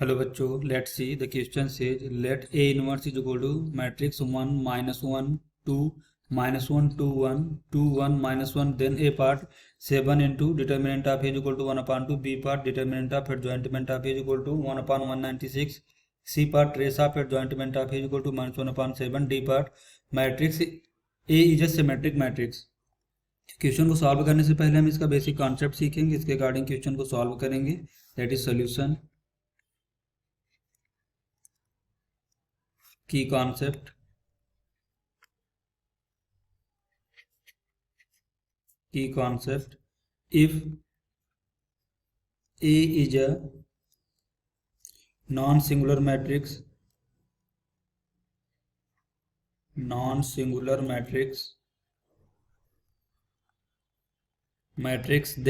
Hello बच्चों, let's see the question says let A inverse is equal to matrix 1 -1 2 -1 2 1 2 1 -1 then A part 7 into determinant of A is equal to 1/2 B part determinant of adjointment of A is equal to 1/196 C part trace of adjointment of A is equal to -1/7 D part matrix A is a symmetric matrix. Question को solve करने से पहले हम इसका basic concept सीखेंगे, इसके according question को solve करेंगे। दैट इज सोल्यूशन की concept if A is a non-singular matrix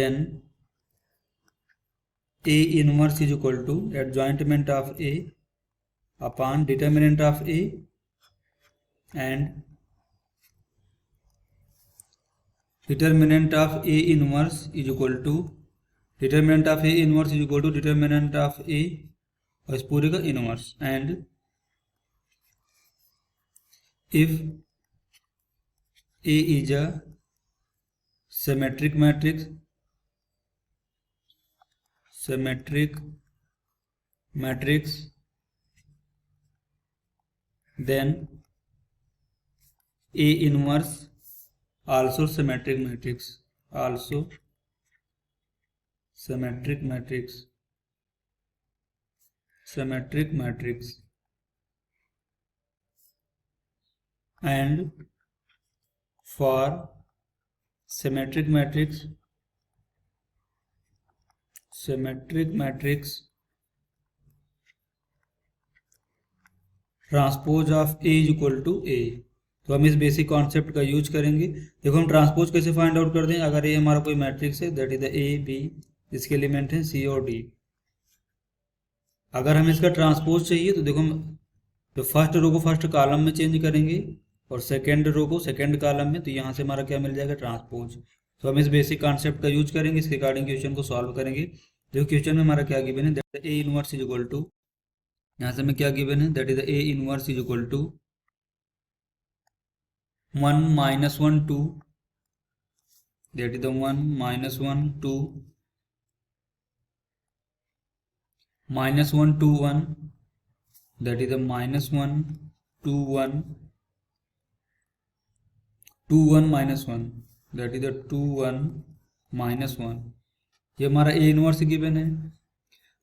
then A inverse is equal to adjointment of A upon determinant of A and determinant of A inverse is equal to determinant of A inverse is equal to determinant of A और इस पूरे का inverse. And if A is a symmetric matrix then A inverse also symmetric matrix and for symmetric matrix transpose of A is equal to A. तो हम इस basic concept का use करेंगे। देखो हम ट्रांसपोज कैसे फाइंड आउट कर दें। अगर ए हमारा कोई मैट्रिक्स है that is the A B, इसके एलिमेंट हैं सी और डी। अगर हमें इसका ट्रांसपोज चाहिए तो देखो हम तो फर्स्ट रो को फर्स्ट कॉलम में चेंज करेंगे और सेकेंड रो को सेकेंड कॉलम में, तो यहाँ से हमारा क्या मिल जाएगा, ट्रांसपोज। तो हम इस बेसिक कॉन्सेप्ट का यूज करेंगे, इसके अकॉर्डिंग क्वेश्चन को सॉल्व करेंगे। देखो क्वेश्चन में हमारा क्या गिवन है, that A inverse is equal to, यहाँ से हमें क्या गिवन है, that is A inverse is equal to 1 -1 2, that is the 1 -1 2 -1 2 1, that is the -1 2 1 2 1 -1, that is the 2 1 -1। ये हमारा ए इनवर्स गिवन है।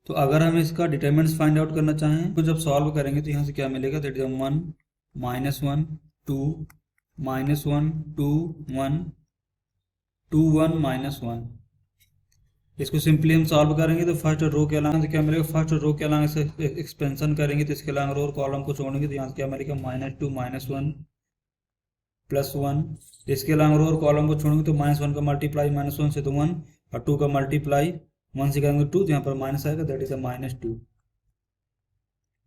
तो अगर हम इसका डिटरमिनेंट्स फाइंड आउट करना चाहें तो जब सॉल्व करेंगे तो यहाँ से क्या मिलेगा, दैट इज 1 -1 2 -1 2 1 2 1 -1। इसको सिंपली हम सॉल्व करेंगे तो फर्स्ट रो के अलावा तो क्या मिलेगा, फर्स्ट रो के अलावा से एक्सपेंशन करेंगे तो इसके अलावा रो और कॉलम को छोड़ेंगे तो यहाँ से क्या मिलेगा, -2 -1 +1। इसके अलावा रो और कॉलम को छोड़ेंगे तो -1 का मल्टीप्लाई -1 से तो 1 और 2 का मल्टीप्लाई 1 से करेंगे 2, तो यहाँ पर माइनस आएगा, दैट इज -2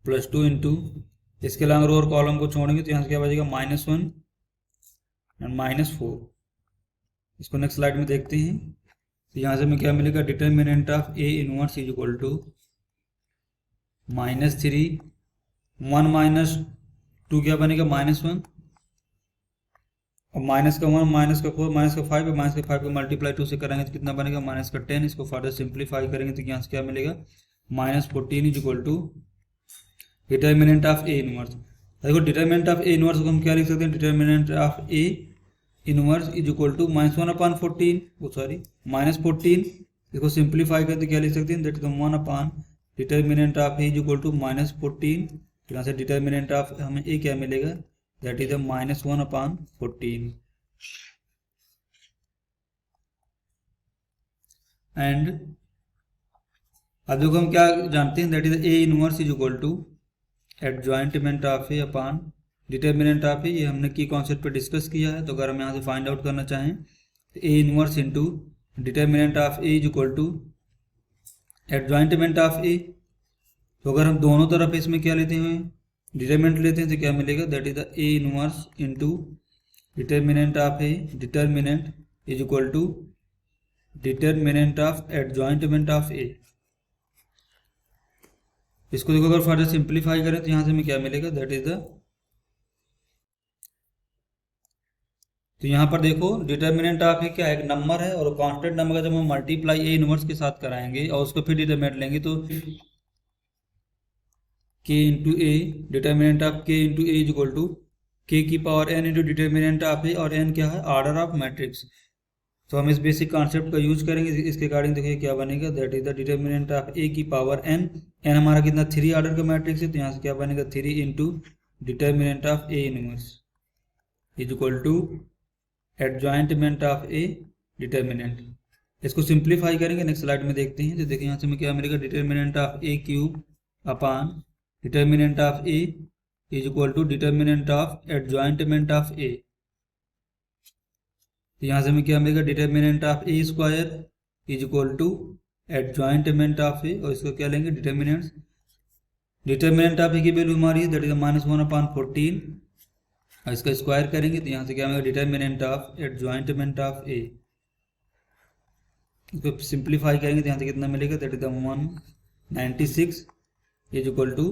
+2 इंटू, इसके अलावा रो और कॉलम को छोड़ेंगे तो यहाँ से क्या बचेगा, -1 एंड -4। इसको नेक्स्ट स्लाइड में देखते हैं। तो यहाँ से हमें क्या मिलेगा, determinant of A inverse is equal to -3 1 -2 क्या बनेगा, -1 और माइनस का 1 -4 -5 -5 को मल्टीप्लाई 2 से करेंगे तो कितना बनेगा, -10। इसको फर्दर सिंप्लीफाई करेंगे तो यहाँ से क्या मिलेगा, -14 is equal to determinant of A inverse. देखो डिटर्मिनेंट ऑफ ए इनवर्स को हम क्या लिख सकते हैं, determinant of A inverse is equal to -1/14 -14। इसको सिंप्लीफाई करते क्या लिख सकते हैं, that is 1 determinant of A is equal to -14। यहाँ से डिटर्मिनेंट ऑफ हमें ए क्या मिलेगा, दैट इज -1/14। एंड अब देखो हम क्या जानते हैं, that is A inverse is equal to adjointment of A upon determinant of A. ये हमने की कॉन्सेप्ट पे डिस्कस किया है। तो अगर हम यहाँ से फाइंड आउट करना चाहें तो A inverse into determinant of A is equal to adjointment of A. तो अगर हम दोनों तरफ इसमें क्या लेते हैं, डिटर्मिनेंट लेते हैं तो क्या मिलेगा, that is the A inverse into determinant of A, determinant is equal to determinant of adjointment of A. इसको देखो अगर फर्दर सिंप्लीफाई करें तो यहाँ से हमें क्या मिलेगा, दैट इज द, तो यहाँ पर देखो डिटर्मिनेंट ऑफ ए क्या है, एक नंबर है और कांस्टेंट नंबर का जब हम मल्टीप्लाई ए इनवर्स के साथ कराएंगे और उसको फिर डिटर्मिनेंट लेंगे तो k into A, determinant of k into A is equal to k की power n into determinant of A, और n क्या है, ऑर्डर ऑफ मैट्रिक्स। तो हम इस बेसिक कॉन्सेप्ट का यूज करेंगे इसके अकॉर्डिंग। देखिए क्या बनेगा, that is the determinant of A की पावर n, n हमारा कितना 3 ऑर्डर का मैट्रिक्स है, तो यहाँ से क्या बनेगा 3 into determinant of A inverse is equal to adjointment of A determinant. इसको सिंप्लीफाई करेंगे नेक्स्ट स्लाइड में देखते हैं। तो देखिए यहाँ से हमें क्या मिलेगा, determinant of A cube upon determinant of A is equal to determinant of adjointment of A. तो यहाँ से हमें क्या मिलेगा, determinant of A square is equal to adjointment of A, और इसको क्या लेंगे डिटर्मिनेंट, डिटर्मिनेंट ऑफ ए की वैल्यू हमारी है दैट इज -1/14, और इसका स्क्वायर करेंगे तो यहाँ से क्या मिलेगा, determinant of adjointment of A. इसको सिंप्लीफाई करेंगे तो यहाँ से कितना मिलेगा, that is 196 is equal to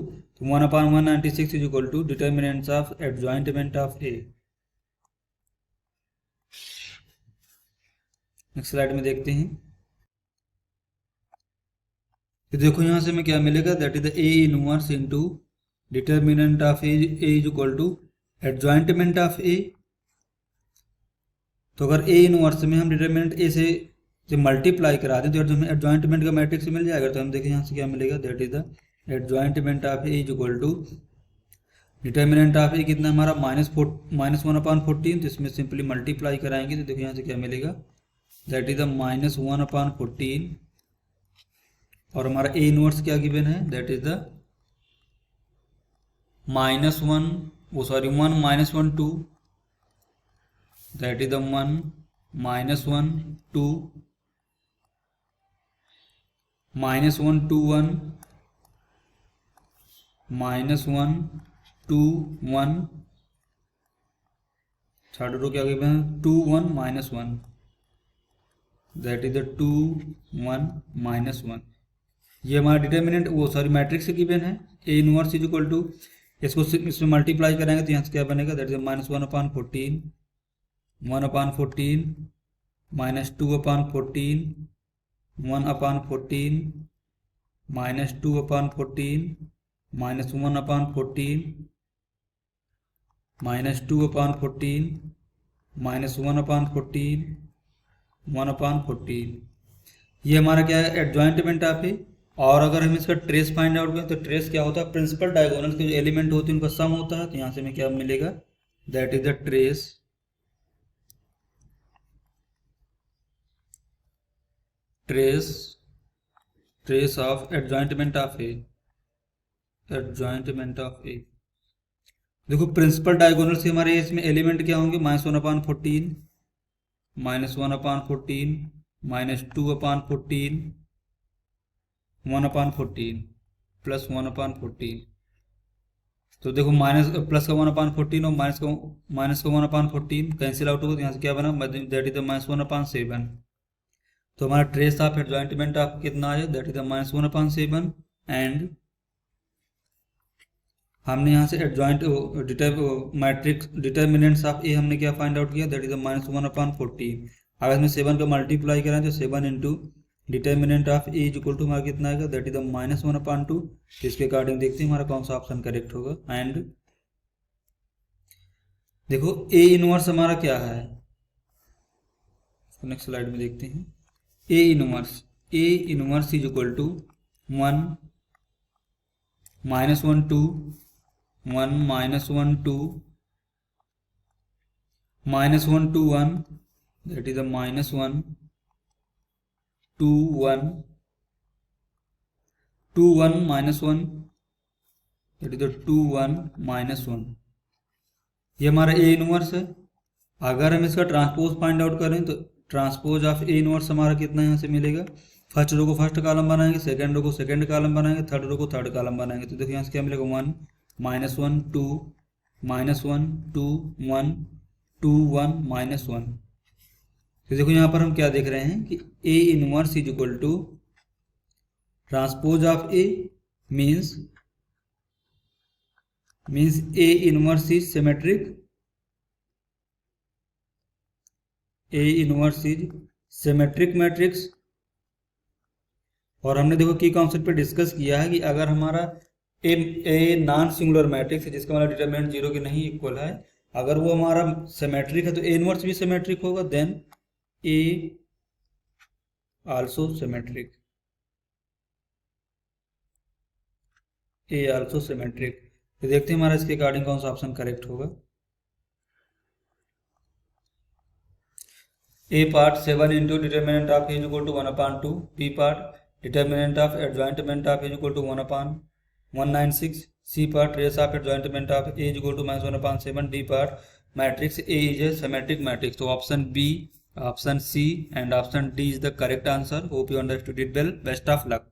1/196 is equal to determinants of adjointment of A. Next slide में देखते हैं। तो देखो यहाँ से हमें क्या मिलेगा, that is the A inverse into determinant of A is equal to adjointment of A. तो अगर ए इनवर्स में हम डिटर्मिनेंट ए से मल्टीप्लाई करा दें तो हमें एडजॉइंटमेंट का मैट्रिक्स मिल जाएगा। तो हम देखें यहाँ से क्या मिलेगा, that is the adjointment of A is equal to determinant of A कितना हमारा -1/14, तो इसमें सिंपली मल्टीप्लाई कराएंगे तो देखो यहाँ से क्या मिलेगा, दैट इज द -1/14, और हमारा ए इनवर्स क्या गिवन है, that is the -1 -1 2, that is the 1 -1 2 -1 2 1 -1 2 1, third row क्या गिवन है 2 1 -1, दैट इज द 2 1 -1। ये हमारा डिटर्मिनेंट मैट्रिक्स गिवन है A inverse is equal to, इसको इसमें मल्टीप्लाई करेंगे तो यहाँ से क्या बनेगा, दैट इज -1/14 1/14 -2/14 1/14 -2/14 -1/14 -2/14 -1/14 1/14। ये हमारा क्या है, एडजॉइंटमेंट ऑफ ए। और अगर हम इसका ट्रेस फाइंड आउट करें तो ट्रेस क्या होता है, प्रिंसिपल डायगोनल के जो एलिमेंट होते हैं उनका सम होता है। तो यहाँ से हमें क्या मिलेगा, that is the trace of adjointment of A, adjointment of A. देखो प्रिंसिपल डायगोनल से हमारे इसमें एलिमेंट क्या होंगे, -1/14 -1/14 -2/14 1/14 प्लस 1/14। तो देखो माइनस प्लस का 1/14 और माइनस का 1/14 कैंसिल आउट होगा, तो यहाँ से क्या बना, दैट इज द -1/7। तो हमारा ट्रेस ऑफ एडजॉइंटमेंट ऑफ कितना आया, दैट इज द -1/7। एंड हमने यहाँ से adjoint matrix determinants of A हमने क्या फाइंड आउट किया, दैट इज द -1/14। अगर इसमें 7 का मल्टीप्लाई करें तो 7 into determinant of A is equal to हमारा कितना आएगा, दैट इज द -1/2। इसके अकॉर्डिंग देखते हैं हमारा कौन सा ऑप्शन करेक्ट होगा। एंड देखो ए इनवर्स हमारा क्या है, नेक्स्ट स्लाइड में देखते हैं। A inverse is equal to 1 -1 2 1 -1 2 -1 2 1, that is the -1 2 1 2 1 -1, that is the 2 1 -1। ये हमारा ए इनवर्स है। अगर हम इसका ट्रांसपोज फाइंड आउट करें तो ट्रांसपोज ऑफ ए इनवर्स हमारा कितना यहाँ से मिलेगा, फर्स्ट रो को फर्स्ट कॉलम बनाएंगे, सेकंड रो को सेकंड कॉलम बनाएंगे, थर्ड रो को थर्ड कॉलम बनाएंगे। तो देखो यहाँ से क्या मिलेगा, 1 -1 2 -1 2 1 2 1 -1। तो देखो यहाँ पर हम क्या देख रहे हैं कि A inverse is equal to transpose of A means means A inverse is symmetric, A inverse is symmetric matrix. और हमने देखो की कॉन्सेप्ट पे डिस्कस किया है कि अगर हमारा ए नॉन सिंगुलर मैट्रिक्स है जिसका मतलब डिटरमिनेंट जीरो के नहीं इक्वल है, अगर वो हमारा सिमेट्रिक है तो ए इनवर्स भी सिमेट्रिक होगा, देन ए आल्सो सिमेट्रिक, ए आल्सो सिमेट्रिक। तो देखते हैं हमारा इसके अकॉर्डिंग कौन सा ऑप्शन करेक्ट होगा। A part 7 into determinant of A is equal to 1/2, B part determinant of adjointment of A is equal to 1/196, C part trace of adjointment of A is equal to -1/7, D part matrix A is a symmetric matrix. तो option B, option C and option D is the correct answer. Hope you understood it well, best of luck.